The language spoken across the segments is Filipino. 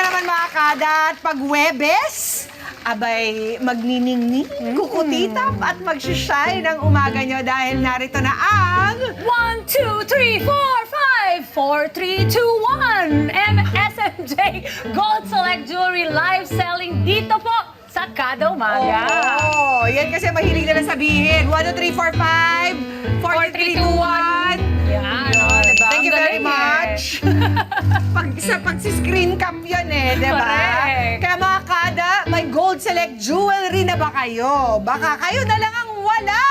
na naman mga kada at pag Webes, abay magniningning, kukutitap at magsishine ang umaga nyo dahil narito na ang 1, 2, 3, 4, 5, 4, 3, 2, 1. MSMJ Gold Select Jewelry live selling dito po sa Kada Umaga. Oo, yan kasi mahilig na sabihin. 1, 2, 3, 4, 5, 4, 3, 2, 1. Yan, diba? Thank you Ang very galing much. Sa pagsi-screen cap yun diba? Correct. Kaya mga kada, may Gold Select Jewelry na ba kayo? Baka kayo na lang ang wala.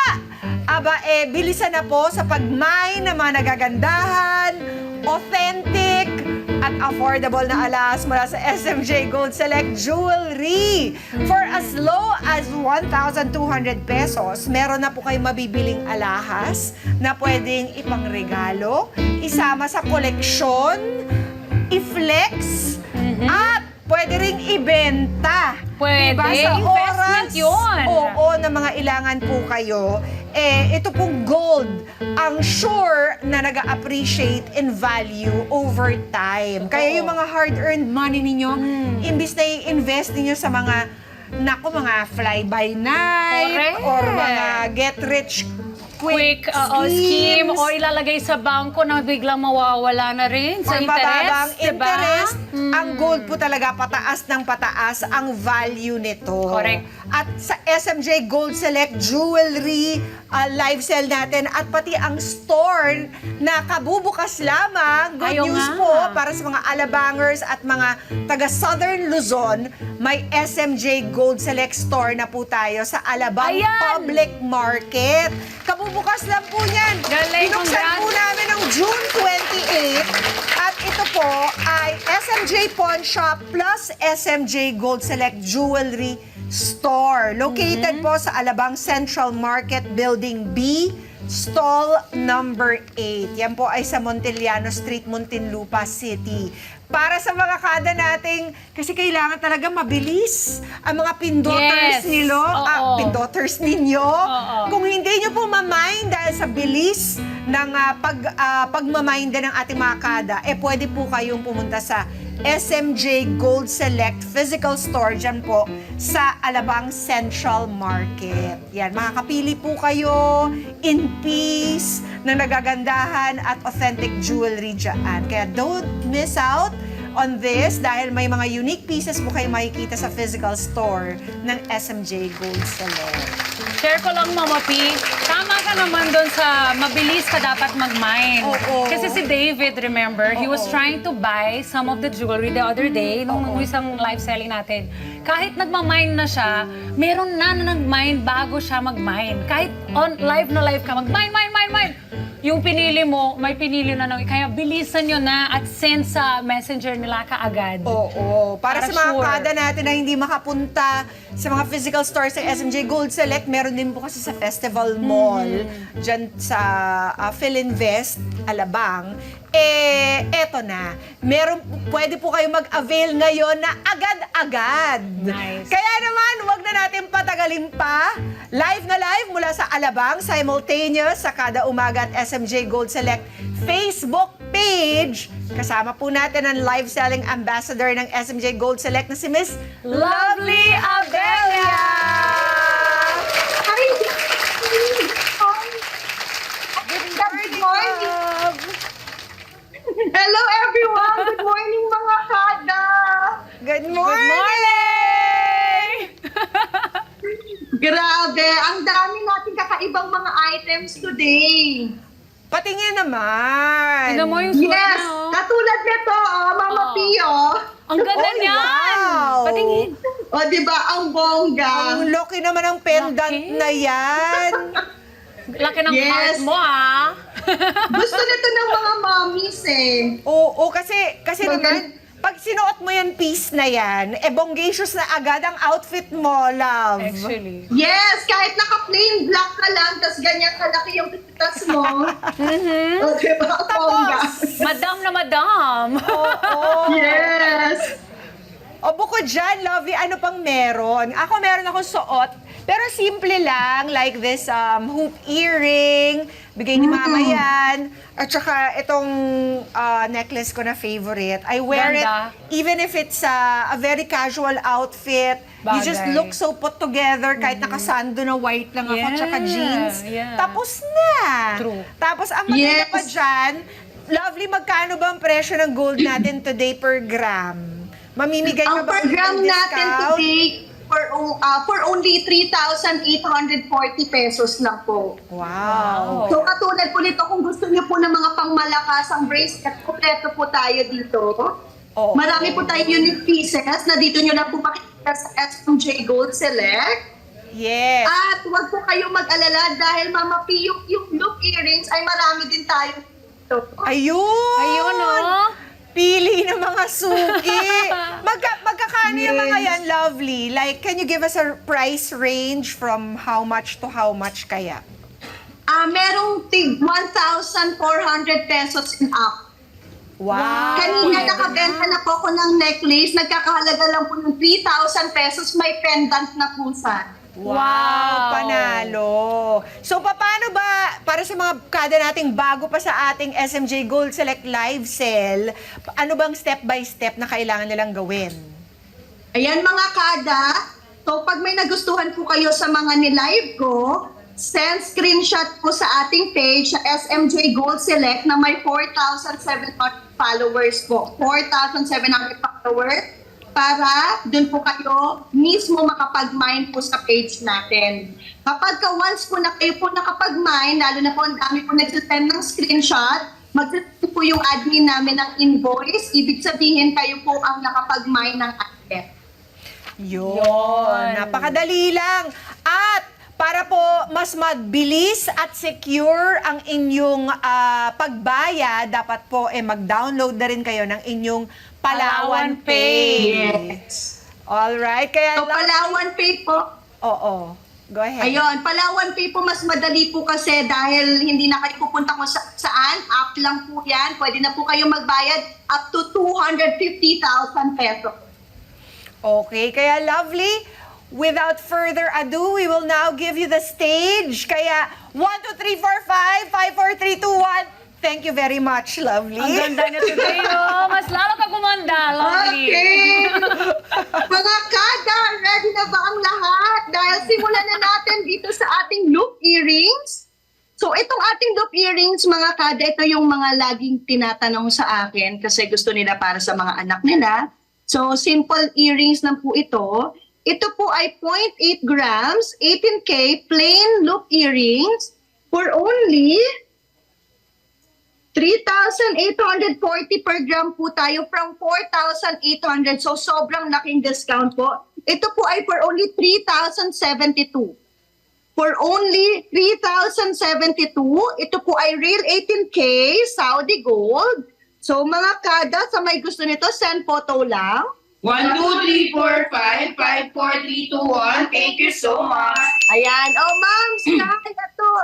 Aba, bilisan na po sa pag-mine ng mga nagagandahan, authentic, at affordable na alas mula sa SMJ Gold Select Jewelry. For as low as 1,200 pesos, meron na po kayong mabibiling alahas na pwedeng ipangregalo, isama sa koleksyon, i-flex, at pwede ring ibenta. Pwede. Diba? Sa Investment yun. Oo, na mga ilangan po kayo, ito pong gold, ang sure na nag-appreciate in value over time. Kaya yung mga hard-earned money ninyo, imbis na i-invest ninyo sa mga, mga fly-by-night, Correct. or mga get-rich Quick scheme o ilalagay sa bangko na biglang mawawala na rin sa or mababang interest, diba? interest, ang gold po talaga pataas ng pataas ang value nito. Correct. At sa SMJ Gold Select Jewelry live sale natin at pati ang store na kabubukas lamang, good Ayaw news nga. po para sa mga alabangers at mga taga Southern Luzon, may SMJ Gold Select Store na po tayo sa Alabang Ayan. Public Market. Kabubukas lang po niyan. Galing, Binuksan congrats. po namin ng June 28 at ito po ay SMJ Pawn Shop plus SMJ Gold Select Jewelry Store. Located po sa Alabang Central Market Building B, stall number 8. Yan po ay sa Montellano Street, Muntinlupa City. Para sa mga kada nating, kasi kailangan talaga mabilis ang mga pindoters Yes. Oo. pindoters ninyo. Oo. Kung hindi nyo po mamind dahil sa bilis ng pagmamind ng ating mga kada, pwede po kayong pumunta sa SMJ Gold Select Physical Store dyan po sa Alabang Central Market. Yan, makakapili po kayo in peace ng nagagandahan at authentic jewelry dyan. Kaya don't miss out on this dahil may mga unique pieces po kayo makikita sa physical store ng SMJ Gold Select. Share ko lang, Mama P. Tama ka naman doon sa mabilis ka dapat mag-mine. Oo. Kasi si David, remember, he was trying to buy some of the jewelry the other day nung isang live selling natin. Kahit nagmamine na siya, meron na nag-mine bago siya mag-mine. Kahit live ka, mag-mine. Yung pinili mo, may pinili na nang. Kaya bilisan nyo na at send sa messenger nila kaagad. Oo. Para sa mga sure. kada natin na hindi makapunta sa mga physical stores sa SMJ Gold Select, meron din po kasi sa Festival Mall, dyan sa Philinvest, Alabang. Eto na. Pwede po kayo mag-avail ngayon na agad-agad. Nice. Kaya naman, wag na natin patagalin pa. Live na live mula sa Alabang, simultaneous sa Kada Umaga at SMJ Gold Select Facebook page. Kasama po natin ang live selling ambassador ng SMJ Gold Select na si Miss Lovely Abelia! Hi! Good morning! Hello everyone! Good morning mga kada! Good Good morning! morning! Grabe! Ang dami nating kakaibang mga items today. Patingin naman! Tignan mo yung suot Yes! niya, oh. Katulad nito, Mama Oo. Pio. Ang ganda Oy, niyan! wow! Patingin. O, di ba? Ang bongga. Ang laki naman ang pendant Laki. na yan. Laki ng Yes. heart mo, ah. Gusto nito ng mga mommies Oo, kasi Maganda. naman, pag sinuot mo yan piece na yan, bongacious na agad ang outfit mo, love. Actually. Yes! Kahit naka-plain black ka lang, tas ganyan kalaki yung titas mo. O, di ba? Ang bongga. Madam na madam. Oo. Yes! O bukod dyan, Lovey, ano pang meron? Ako meron akong suot, Pero simple lang, like this hoop earring, bigay ni Mama yan. At saka itong necklace ko na favorite. I wear Ganda. it even if it's a very casual outfit. You just Bagay. look so put together kahit nakasando na white lang ako at saka Yeah, jeans. yeah. Tapos na. True. Tapos ang maganda Yes. pa dyan, Lovely, magkano ba ang presyo ng gold natin today per gram? Mamimigay ka Ang ba ulit program ng natin discount? today for only 3,840 pesos lang po. Wow. So katulad po nito, kung gusto niyo po ng mga pangmalakasang bracelet, kompleto po tayo dito. Oo. Marami po tayong unique pieces na dito niyo lang po makikita sa SMJ Gold Select. Yes. At huwag po kayong mag-alala dahil Mama P, yung loop earrings ay marami din tayo dito. Ayun! Ayun, no? Pili ng mga suki. Magkakano yung mga yan, Lovely? Like, can you give us a price range from how much to how much kaya? Merong tig 1,400 pesos and up. Wow! Kanina nakabenta na po ako ng necklace, nagkakahalaga lang po ng 3,000 pesos, may pendant na po sa. Wow! Panalo! So, paano ba, para sa mga kada nating bago pa sa ating SMJ Gold Select Live Sale, ano bang step-by-step na kailangan nilang gawin? Ayan mga kada, so pag may nagustuhan po kayo sa mga ni-live ko, send screenshot po sa ating page sa SMJ Gold Select na may 4,700 followers po. 4,700 followers para dun po kayo mismo makapag-mine po sa page natin. Kapag once po na kayo po nakapag-mine, lalo na po ang dami po nagsasend ng screenshot, mag-send po yung admin namin ng invoice, ibig sabihin kayo po ang nakapag-mine ng asset. Yun. Napakadali lang. At para po mas mabilis at secure ang inyong pagbayad, dapat po mag-download na rin kayo ng inyong Palawan Pay. Yes. Alright. Kaya So, Palawan Pay po, Oo. Go ahead. ayun, Palawan Pay po mas madali po kasi dahil hindi na kayo pupunta kung saan, app lang po yan. Pwede na po kayo magbayad up to 250,000 pesos. Okay. Kaya Lovely, without further ado, we will now give you the stage. Kaya 1, 2, 3, 4, 5, 5, 4, 3, 2, 1. Thank you very much, Lovely. Ang ganda na today, oh. Mas lalo ka gumanda, Lovely. Okay! Mga kada, ready na ba ang lahat? Dahil simulan na natin dito sa ating loop earrings. So itong ating loop earrings, mga kada, ito yung mga laging tinatanong sa akin kasi gusto nila para sa mga anak nila. So simple earrings lang po ito. Ito po ay 0.8 grams, 18K, plain loop earrings for only 3,840 per gram po tayo from 4,800. So, sobrang laking discount po. Ito po ay for only 3,072. For only 3,072, ito po ay real 18K Saudi gold. So, mga kada, sa may gusto nito, send photo lang. 1, 2, 3, 4, 5, 5, 4, 3, 2, 1. Thank you so much. Ayan. Oh, ma'am, Sky,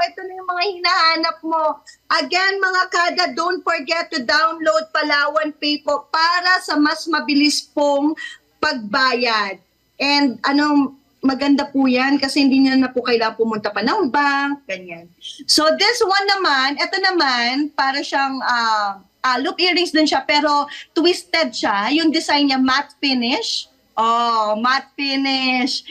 ito na yung mga hinahanap mo. Again, mga kada, don't forget to download Palawan Pay po para sa mas mabilis pong pagbayad. And maganda po yan kasi hindi niya na po kailangan pumunta pa ng bank, ganyan. So this one naman, ito naman, para siyang loop earrings din siya, pero twisted siya. Yung design niya, matte finish. Oh, matte finish.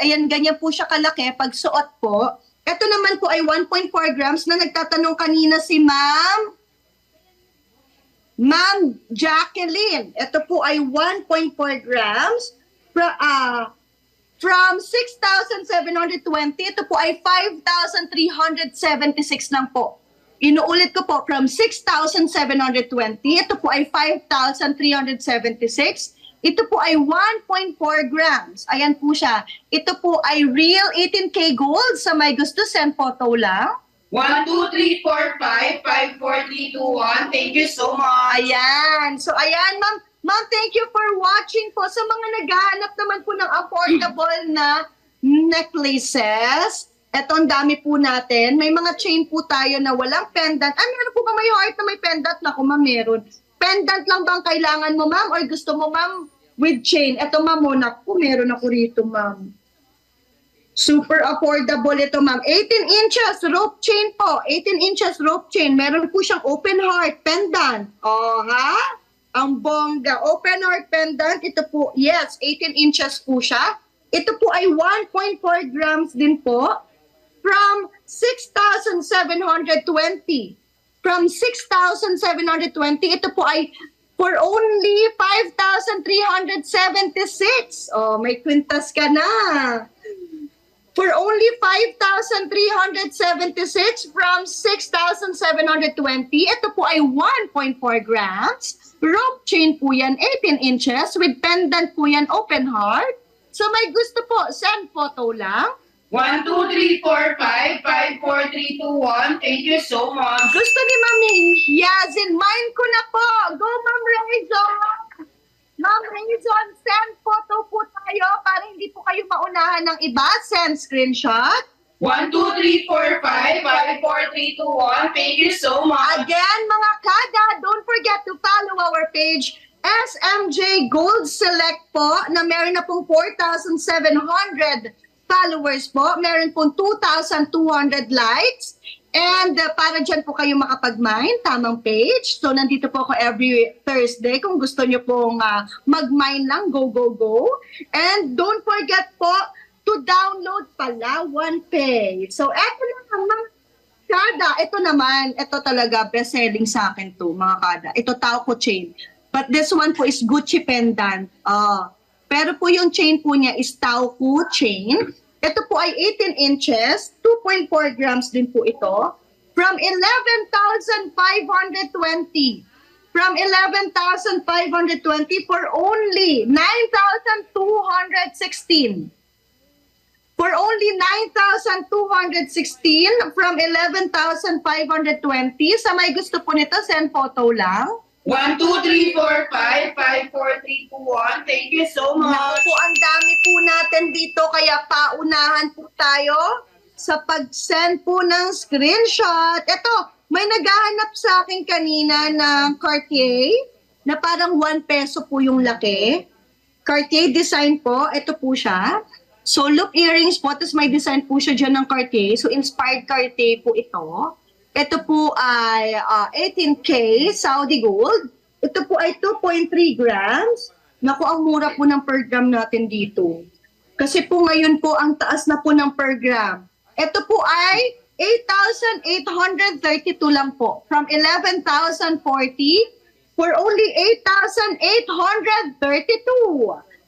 Ayan, ganyan po siya kalaki. Pag suot po, ito naman po ay 1.4 grams na nagtatanong kanina si Ma'am Jacqueline. Ito po ay 1.4 grams from 6,720. Ito po ay 5,376 lang po. Inuulit ko po, from 6,720. Ito po ay 5,376. Ito po ay 1.4 grams. Ayan po siya. Ito po ay real 18K gold. Sa may gusto, send photo lang. 1, 2, 3, 4, 5, 5, 4, 3, 2, 1. Thank you so much. Ayan. So ayan, ma'am. Ma'am, thank you for watching po. Sa mga naghahanap naman po ng affordable na necklaces, eto ang dami po natin. May mga chain po tayo na walang pendant. Meron po ba may heart na may pendant? Naku, ma'am, meron. Pendant lang bang kailangan mo, ma'am? Or gusto mo, ma'am, with chain? Eto, ma'am, naku, meron ako rito, ma'am. Super affordable ito, ma'am. 18 inches rope chain po. 18 inches rope chain. Meron po siyang open heart pendant. Oh, ha? Ang bongga. Open heart pendant. Ito po, yes, 18 inches po siya. Ito po ay 1.4 grams din po. From 6,720. From 6,720, ito po ay for only 5,376. Oh, may kwintas ka na. For only 5,376 from 6,720, ito po ay 1.4 grams. Rope chain po yan, 18 inches with pendant po yan, open heart. So may gusto po, send photo lang. 1, 2, 3, 4, 5, 5, 4, 3, 2, 1. Thank you so much. Gusto ni Mami Yazin, mine ko na po. Go, Ma'am Raizon. Ma'am Raizon, send photo po tayo para hindi po kayo maunahan ng iba. Send screenshot. 1, 2, 3, 4, 5, 5, 4, 3, 2, 1. Thank you so much. Again, mga kada, don't forget to follow our page, SMJ Gold Select po, na meron na pong 4,700 followers po. Meron pong 2,200 likes. And para dyan po kayo makapag-mine, tamang page. So, nandito po ako every Thursday. Kung gusto nyo pong mag-mine lang, go, go, go. And don't forget po to download Palawan Pay. So, eto na mga kada. Ito naman, ito talaga best-selling sa akin to, mga kada. Ito Tauco chain. But this one po is Gucci pendant. Pero po yung chain po niya is Tauco chain. Ito po ay 18 inches, 2.4 grams din po ito. From 11,520. From 11,520 for only 9,216. For only 9,216 from 11,520. Sa may gusto po nito, send photo lang. 1, 2, 3, 4, 5, 5, 4, 3, 2, 1. Thank you so Naku much. po, ang dami po natin dito, kaya paunahan po tayo sa pag-send po ng screenshot. Ito, may naghahanap sa akin kanina ng Cartier na parang 1 peso po yung laki. Cartier design po, ito po siya. So, loop earrings po, tapos may design po siya dyan ng Cartier. So, inspired Cartier po ito. Ito po ay 18K Saudi Gold. Ito po ay 2.3 grams. Naku, ang mura po ng per gram natin dito. Kasi po ngayon po, ang taas na po ng per gram. Ito po ay 8,832 lang po. From 11,040 for only 8,832.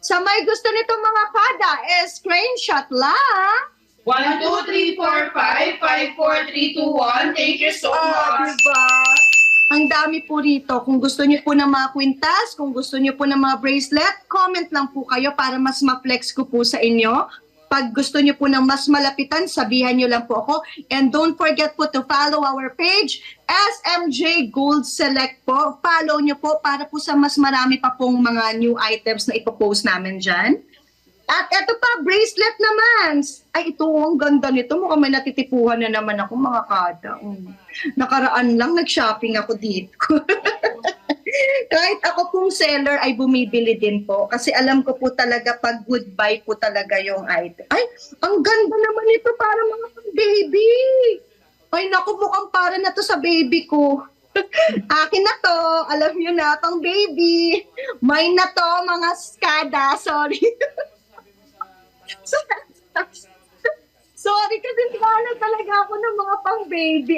Sa may gusto nito mga kada, screenshot lang. 1, 2, 3, 4, 5, 5, 4, 3, 2, 1. Thank you so much. Diba? Ang dami po rito. Kung gusto niyo po ng mga kwintas, kung gusto niyo po ng mga bracelet, comment lang po kayo para mas ma-flex ko po sa inyo. Pag gusto niyo po ng mas malapitan, sabihan niyo lang po ako. And don't forget po to follow our page, SMJ Gold Select po. Follow niyo po para po sa mas marami pa pong mga new items na ipopost namin dyan. At eto pa, bracelet naman. Ay, ito, ang ganda nito. Mukhang may natitipuhan na naman ako, mga kada. Nakaraan lang, nag-shopping ako dito. Kahit ako pong seller ay bumibili din po. Kasi alam ko po talaga pag goodbye po talaga yung item. Ay, ang ganda naman ito para mga baby. Ay, naku, mukhang para na to sa baby ko. Akin na to. Alam nyo na, pang baby. Mine na to, mga skada. Sorry. Sorry kasi naghahanap talaga ako ng mga pang-baby.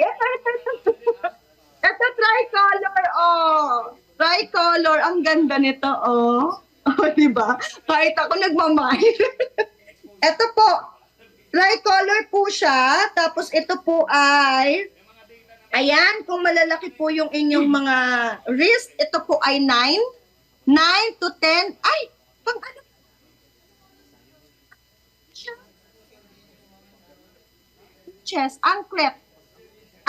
Ito, tricolor, Tricolor, ang ganda nito, diba? Kahit ako nagmamahal. Ito po, tricolor po siya. Tapos ito po ay, ayan, kung malalaki po yung inyong mga wrist, ito po ay 9 to 10. Ay, pang ano? Chest, anklet.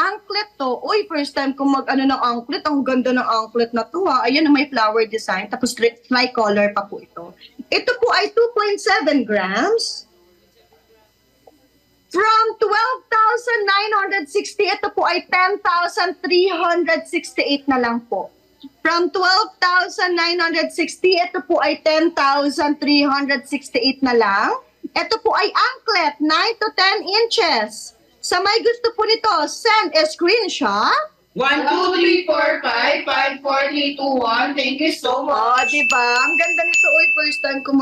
Anklet to. Uy, first time ko mag-ano ng anklet. Ang ganda ng anklet na to ha. Ayan, may flower design. Tapos tricolor pa po ito. Ito po ay 2.7 grams. From 12,960, ito po ay 10,368 na lang po. From 12,960, ito po ay 10,368 na lang. Ito po ay anklet, 9 to 10 inches. Sa may gusto po nito, send a screenshot. 1, 2, 3, 4, 5, 5, 4, 3, 2, 1. Thank you so much. Oh, di ba? Ang ganda nito. Uy, first time ko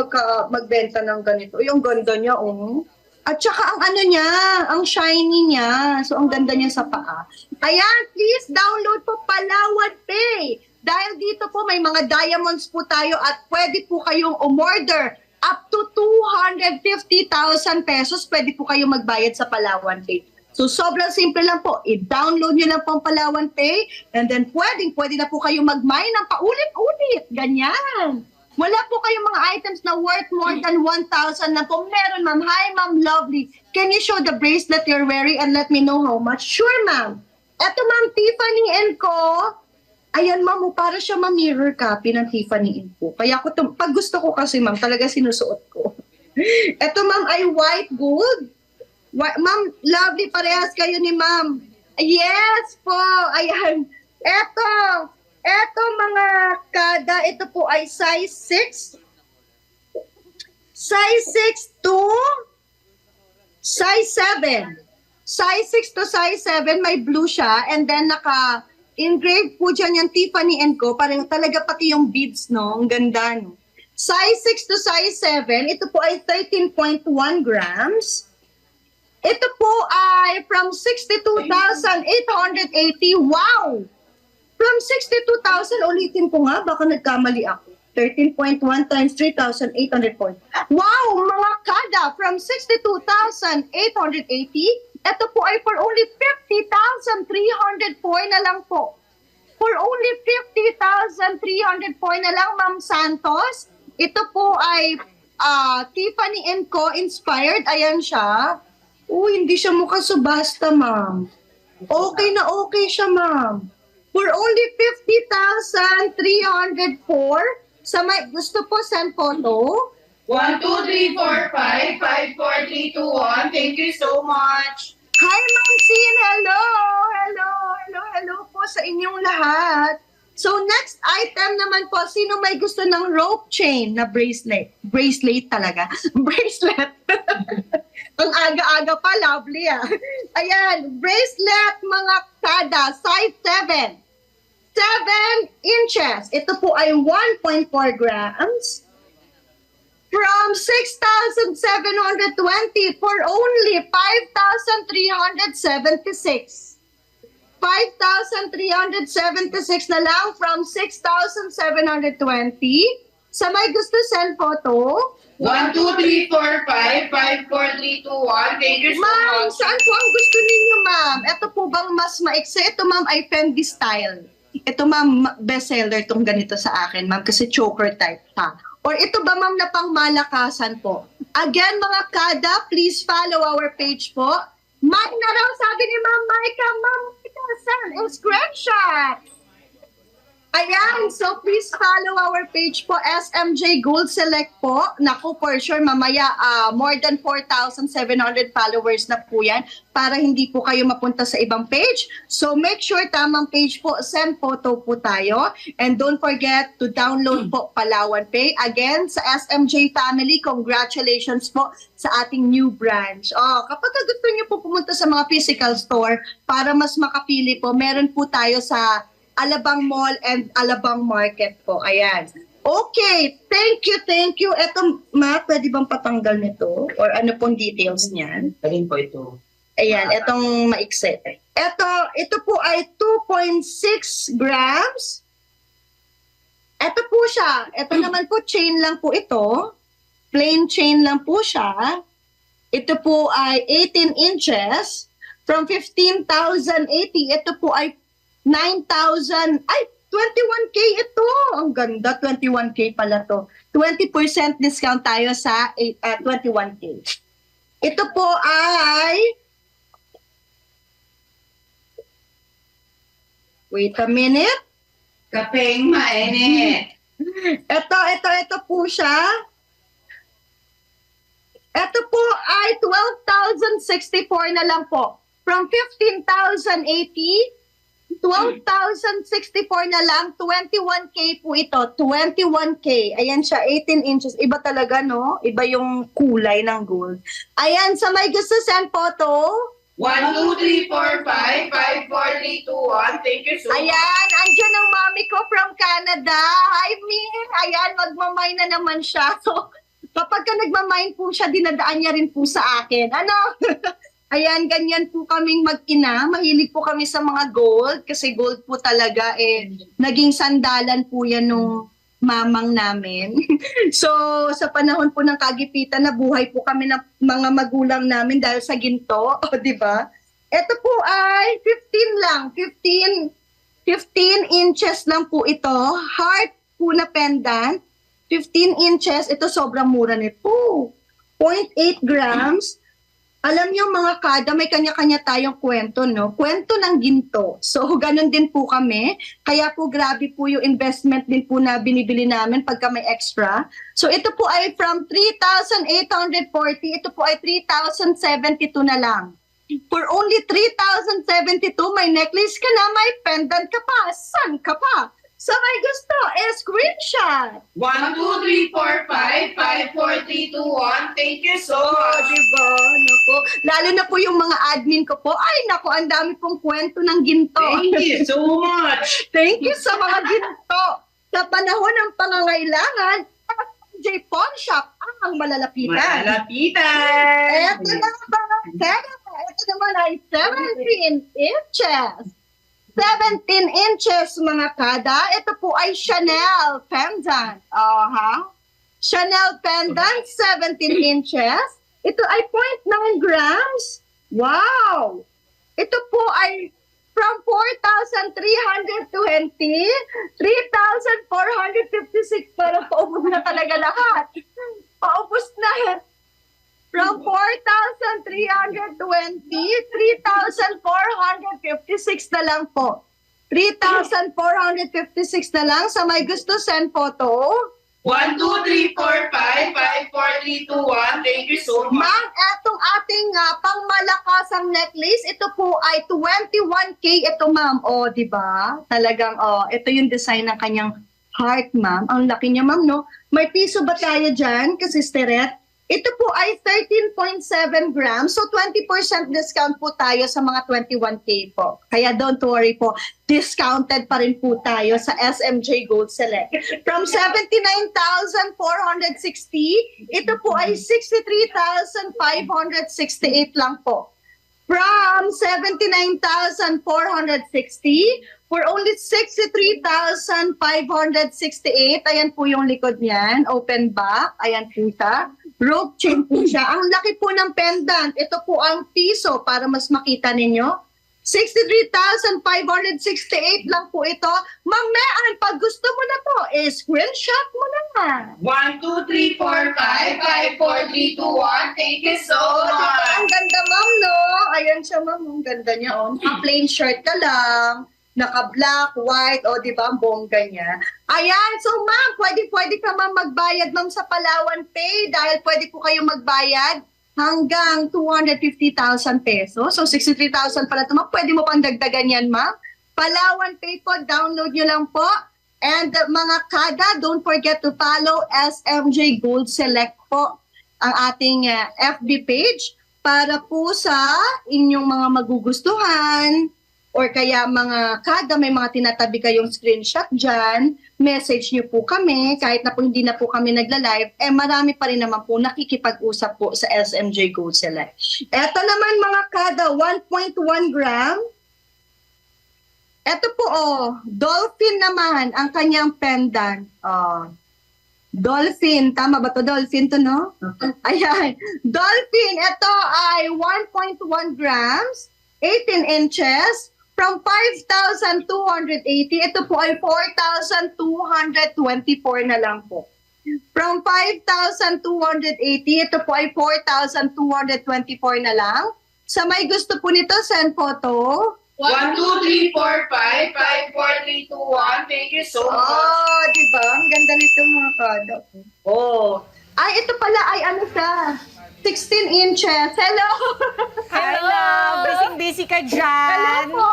magbenta ng ganito. Uy, ang ganda niya, oh. At saka ang ano niya, ang shiny niya. So, ang ganda niya sa paa. Ayan, please download po Palawan Pay. Dahil dito po may mga diamonds po tayo at pwede po kayong umorder up to 250,000 pesos. Pwede po kayong magbayad sa Palawan Pay. So, sobrang simple lang po. I-download nyo lang po ang Palawan Pay and then pwede na po kayong mag-mine ng paulit-ulit. Ganyan. Wala po kayong mga items na worth more than 1,000 na po. Meron, ma'am. Hi, ma'am. Lovely. Can you show the bracelet you're wearing and let me know how much? Sure, ma'am. Eto, ma'am, Tiffany & Co. Ayan, ma'am, para siya mirror copy ng Tiffany & Co. Kaya ako pag gusto ko kasi, ma'am, talaga sinusuot ko. Eto, ma'am, ay white gold. Ma'am, lovely, parehas kayo ni ma'am. Yes po, ayan. Eto mga kada, ito po ay size 6. Size 6 to size 7. Size 6 to size 7, may blue siya. And then naka-engrave po dyan yung Tiffany & Co. Parang talaga pati yung beads, no? Ang ganda, no? Size 6 to size 7, ito po ay 13.1 grams. Ito po ay from 62,880. Wow! From 62,000, ulitin ko nga, baka nagkamali ako. 13.1 times 3,800 points. Wow, mga kada, from 62,880, ito po ay for only 50,300 point na lang po. For only 50,300 point na lang, Ma'am Santos. Ito po ay Tiffany & Co. inspired. Ayan siya. Hindi siya mukha subasta, ma'am. Okay na okay siya, ma'am. For only 50,304. Sa may gusto po, send photo. 1, 2, 3, 4, 5, 5, 4, 3, 2, 1. Thank you so much. Hi, Ma'am Sin. Hello po sa inyong lahat. So, next item naman po, sino may gusto ng rope chain na bracelet? Bracelet talaga. Bracelet. Ang aga-aga pa, lovely ah. Ayan, bracelet mga kada, size 7. 7 inches. Ito po ay 1.4 grams. From 6,720 for only 5,376. 5,376 na lang from 6,720. Sa may gusto send photo. 1, 2, 3, 4, 5, 5, 4, 3, 2, 1. Thank you so Ma'am, much. saan po ang gusto ninyo, ma'am? Ito po bang mas maiksi? Ito, ma'am, ay Fendi style. Ito, ma'am, bestseller itong ganito sa akin, ma'am, kasi choker type pa. Or ito ba, ma'am, na pang malakasan po? Again, mga kada, please follow our page po. Mike na raw, sabi ni Ma'am Micah, Ma'am Micah, send a screenshot. Ayan, so please follow our page po, SMJ Gold Select po. Naku, for sure, mamaya more than 4,700 followers na po yan para hindi po kayo mapunta sa ibang page. So make sure tamang page po, send photo po tayo. And don't forget to download po Palawan Pay. Again, sa SMJ family, congratulations po sa ating new branch. Kapag gusto niyo po pumunta sa mga physical store para mas makapili po, meron po tayo sa Alabang Mall and Alabang Market po. Ayan. Okay, thank you. Eto, ma, pwede bang patanggal nito? Or ano pong details niyan? Alin po ito? Ayan, etong maikse. Ito po ay 2.6 grams. Ito po siya. Ito naman po, chain lang po ito. Plain chain lang po siya. Ito po ay 18 inches. From 15,080, ito po ay 9,000, 21K ito. Ang ganda, 21K pala to. 20% discount tayo sa 21K. Ito po ay, wait a minute. Kapeng mainit. Ito po siya. Ito po ay 12,064 na lang po. From 15,080, 12,064 na lang, 21K po ito, 21K. Ayan siya, 18 inches. Iba talaga, no? Iba yung kulay ng gold. Ayan, sa may gusto send photo, 1, 2, 3, 4, 5, 5, 4, 3, 2, 1. Thank you so much. ayan, andyan ang mami ko from Canada. Hi, Min. Ayan, magmamay na naman siya. So, kapag ka nagmamay po siya, dinadaan niya rin po sa akin. Ano? Ayan, ganyan po kaming mag-ina. Mahilig po kami sa mga gold kasi gold po talaga naging sandalan po yan nung mamang namin. So, sa panahon po ng kagipitan, nabuhay po kami ng mga magulang namin dahil sa ginto, o di ba? Ito po ay 15 lang, 15 inches lang po ito. Heart po na pendant, 15 inches. Ito sobrang mura nito. 0.8 grams. Alam niyo mga kada, may kanya-kanya tayong kwento, no? Kwento ng ginto. So, ganun din po kami. Kaya po grabe po yung investment din po na binibili namin pagka may extra. So, ito po ay from 3,840, ito po ay 3,072 na lang. For only 3,072, may necklace ka na, may pendant ka pa. San ka pa? Sa may gusto, screenshot. 1, 2, 3, 4, 5, 5, 4, 3, 2, 1. Thank you so Oh, much. diba? Naku. Lalo na po yung mga admin ko po. Ay, naku, ang dami pong kwento ng ginto. Thank you so much. Thank you sa mga ginto. Sa panahon ng pangangailangan, J Pawn Shop ang malalapitan. Malalapitan. Ito naman ay 17 inches. 17 inches mga kada. Ito po ay Chanel pendant. Chanel pendant, 17 inches. Ito ay 0.9 grams. Wow! Ito po ay from 4,320, 3,456. Parang paubos na talaga lahat. Paubos na. From 4,320, 3,456 na lang po. 3,456 na lang. Sa may gusto send photo. 1, 2, 3, 4, 5, 5, 4, 3, 2, 1. Thank you so much. Ma'am, etong ating pangmalakasang necklace, ito po ay 21K ito, ma'am. O, di ba? Talagang, ito yung design ng kanyang heart, ma'am. Ang laki niya, ma'am, no? May piso ba tayo dyan, kasi Steret? Ito po ay 13.7 grams. So, 20% discount po tayo sa mga 21K po. Kaya don't worry po. Discounted pa rin po tayo sa SMJ Gold Select. From 79,460, ito po ay 63,568 lang po. From 79,460 for only 63,568. Ayan po yung likod niyan. Open back. Ayan po siya. Rope chain po siya. Ang laki po ng pendant. Ito po ang piso para mas makita ninyo. 63,568 lang po ito. Ma'am Mean, pag gusto mo na po, screenshot mo na nga. 1, 2, 3, 4, 5, 5, 4, 3, 2, 1. Thank you so Diba? much. Ang ganda, ma'am, no? Ayan siya, ma'am. Ang ganda niya, oh. Naka-plain shirt ka lang. Naka-black, white, o di ba ang bongga niya. Ayan, so ma'am, pwede ka ma'am magbayad ma'am sa Palawan Pay dahil pwede po kayo magbayad hanggang 250,000 pesos. So 63,000 pala ito ma'am, pwede mo pang dagdagan yan ma'am. Palawan Pay po, download nyo lang po. And mga kada, don't forget to follow SMJ Gold Select po, ang ating FB page para po sa inyong mga magugustuhan. Or kaya mga kada, may mga tinatabi kayong screenshot dyan, message nyo po kami, kahit na po hindi na po kami nagla-live, marami pa rin naman po nakikipag-usap po sa SMJ Gold Select. Eto naman mga kada, 1.1 gram. Eto po dolphin naman ang kanyang pendant. Dolphin, tama ba to? Dolphin to, no? Ayan, dolphin, ito ay 1.1 grams, 18 inches, from 5,280, ito po ay 4,224 na lang po. From 5,280, ito po ay 4,224 na lang. Sa may gusto po nito, send photo. 1, 2, 3, 4, 5, 5, 4, 3, 2, 1. Thank you so much. Oh, di ba? Ang ganda nito mga kada. Oh. Ay, ito pala ay ano siya. 16 inches. Hello! Hello! Busy-busy ka dyan. Hello po!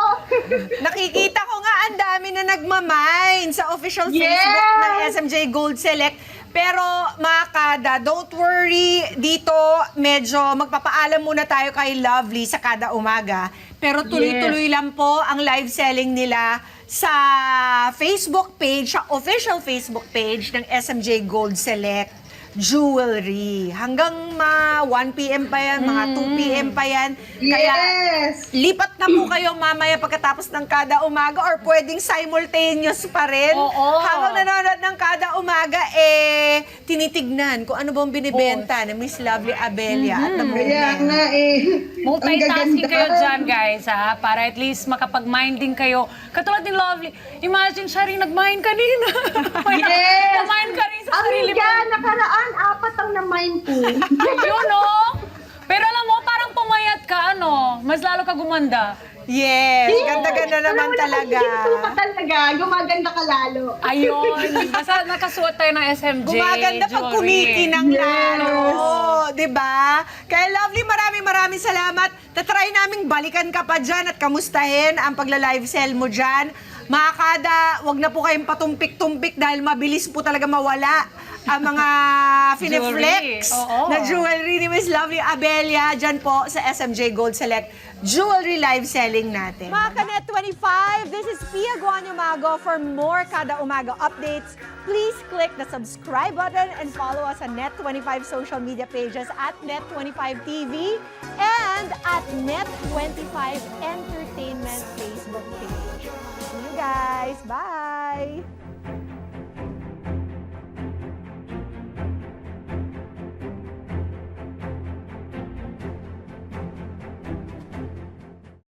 Nakikita ko nga ang dami na nagmamine sa official Yes! Facebook ng SMJ Gold Select. Pero mga kada, don't worry, dito medyo magpapaalam muna tayo kay Lovely sa kada umaga. Pero tuloy-tuloy lang po ang live selling nila sa Facebook page, sa official Facebook page ng SMJ Gold Select Jewelry. Hanggang 1 p.m. pa yan, mga 2 p.m. pa yan. Kaya Yes! lipat na po kayo mamaya pagkatapos ng kada umaga or pwedeng simultaneous pa rin. Oo. Habang nanonood ng kada umaga, tinitignan kung ano bang binibenta ni Miss Lovely Abelia at the Kaya moment. nga eh. Multitasking Ang kayo gaganda. dyan, guys, ha? Para at least makapag-mind din kayo. Katulad ni Lovely, imagine siya rin nag-mind kanina. Yes! Na-mind ka rin sa Ang sarili mo. higa, nakaraan, 4 ang na-mind ko. Yun, no? Pero alam mo, parang pumayat ka, ano? Mas lalo ka gumanda. Yes, ganda-ganda naman talaga. Ginto ka talaga, gumaganda ka lalo. Ayun. Basta nakasuot tayo ng SMJ Gumaganda pag jewelry. kumikinang lalo. Diba? Kaya Lovely, maraming salamat. Tatry naming balikan ka pa dyan at kamustahin ang pagla-live sell mo dyan. Mga kada, wag na po kayong patumpik-tumpik dahil mabilis po talaga mawala ang mga fineflex Oo. na jewelry ni Miss Lovely Abelia dyan po sa SMJ Gold Select Jewelry live selling natin. Mga Kanet 25, this is Pia Guanyo Mago. For more Kada Umaga updates, please click the subscribe button and follow us on Net25 social media pages at Net25TV and at Net25 Entertainment Facebook page. See you guys. Bye!